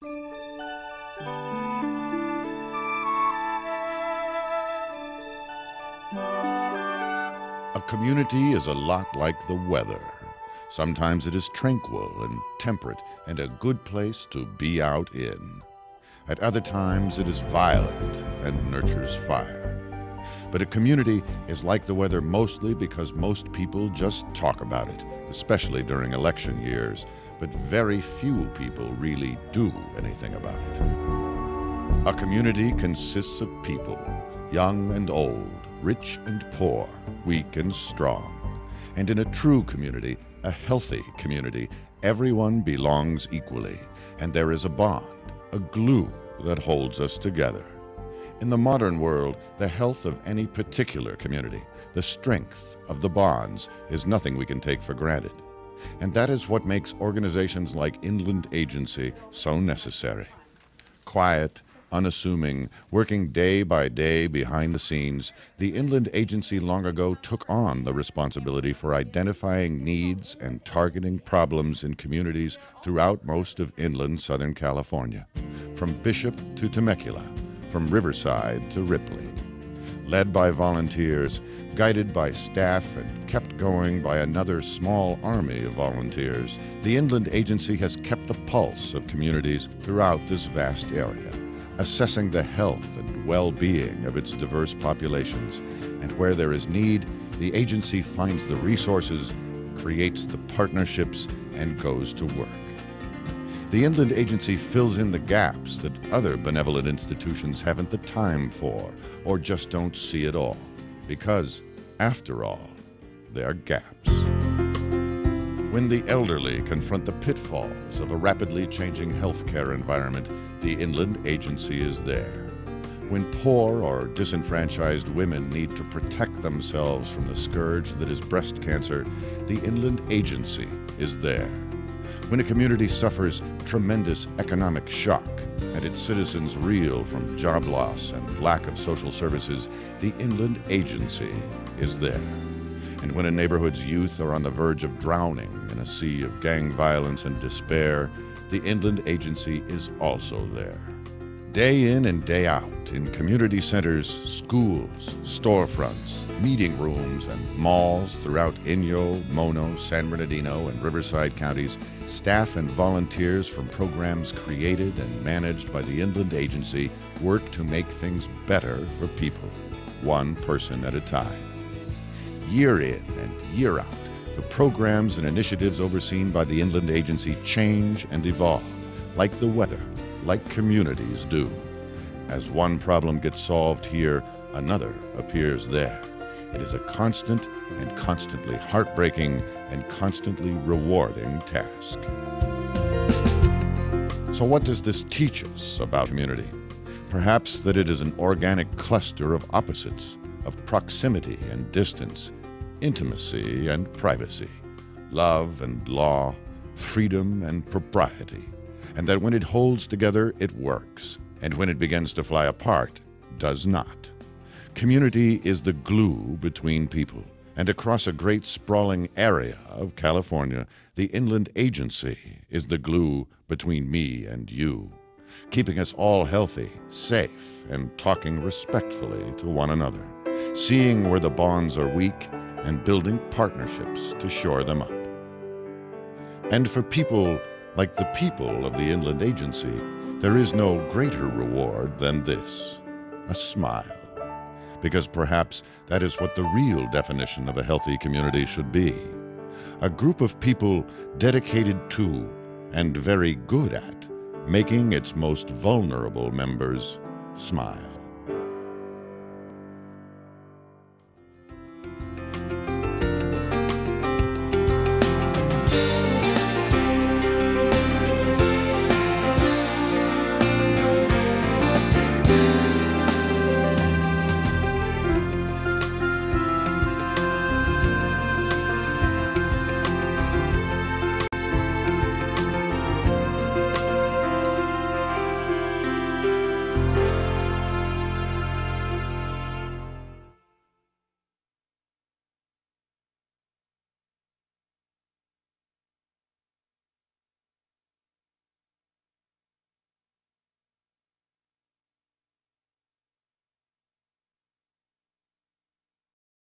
A community is a lot like the weather. Sometimes it is tranquil and temperate and a good place to be out in. At other times it is violent and nurtures fire. But a community is like the weather mostly because most people just talk about it, especially during election years, but very few people really do anything about it. A community consists of people, young and old, rich and poor, weak and strong. And in a true community, a healthy community, everyone belongs equally, and there is a bond, a glue that holds us together. In the modern world, the health of any particular community, the strength of the bonds, is nothing we can take for granted. And that is what makes organizations like Inland Agency so necessary. Quiet, unassuming, working day by day behind the scenes, the Inland Agency long ago took on the responsibility for identifying needs and targeting problems in communities throughout most of inland Southern California, from Bishop to Temecula, from Riverside to Ripley. Led by volunteers, guided by staff, and kept going by another small army of volunteers, the Inland Agency has kept the pulse of communities throughout this vast area, assessing the health and well-being of its diverse populations. And where there is need, the agency finds the resources, creates the partnerships, and goes to work. The Inland Agency fills in the gaps that other benevolent institutions haven't the time for, or just don't see at all, because, after all, they're gaps. When the elderly confront the pitfalls of a rapidly changing healthcare environment, the Inland Agency is there. When poor or disenfranchised women need to protect themselves from the scourge that is breast cancer, the Inland Agency is there. When a community suffers tremendous economic shock and its citizens reel from job loss and lack of social services, the Inland Agency is there. And when a neighborhood's youth are on the verge of drowning in a sea of gang violence and despair, the Inland Agency is also there. Day in and day out, in community centers, schools, storefronts, meeting rooms, and malls throughout Inyo, Mono, San Bernardino, and Riverside counties, staff and volunteers from programs created and managed by the Inland Agency work to make things better for people, one person at a time. Year in and year out, the programs and initiatives overseen by the Inland Agency change and evolve, like the weather, like communities do. As one problem gets solved here, another appears there. It is a constant and constantly heartbreaking and constantly rewarding task. So what does this teach us about community? Perhaps that it is an organic cluster of opposites, of proximity and distance, intimacy and privacy, love and law, freedom and propriety, and that when it holds together, it works, and when it begins to fly apart, does not. Community is the glue between people, and across a great sprawling area of California, the Inland Agency is the glue between me and you, keeping us all healthy, safe, and talking respectfully to one another, seeing where the bonds are weak, and building partnerships to shore them up. And for people like the people of the Inland Agency, there is no greater reward than this, a smile. Because perhaps that is what the real definition of a healthy community should be. A group of people dedicated to, and very good at, making its most vulnerable members smile.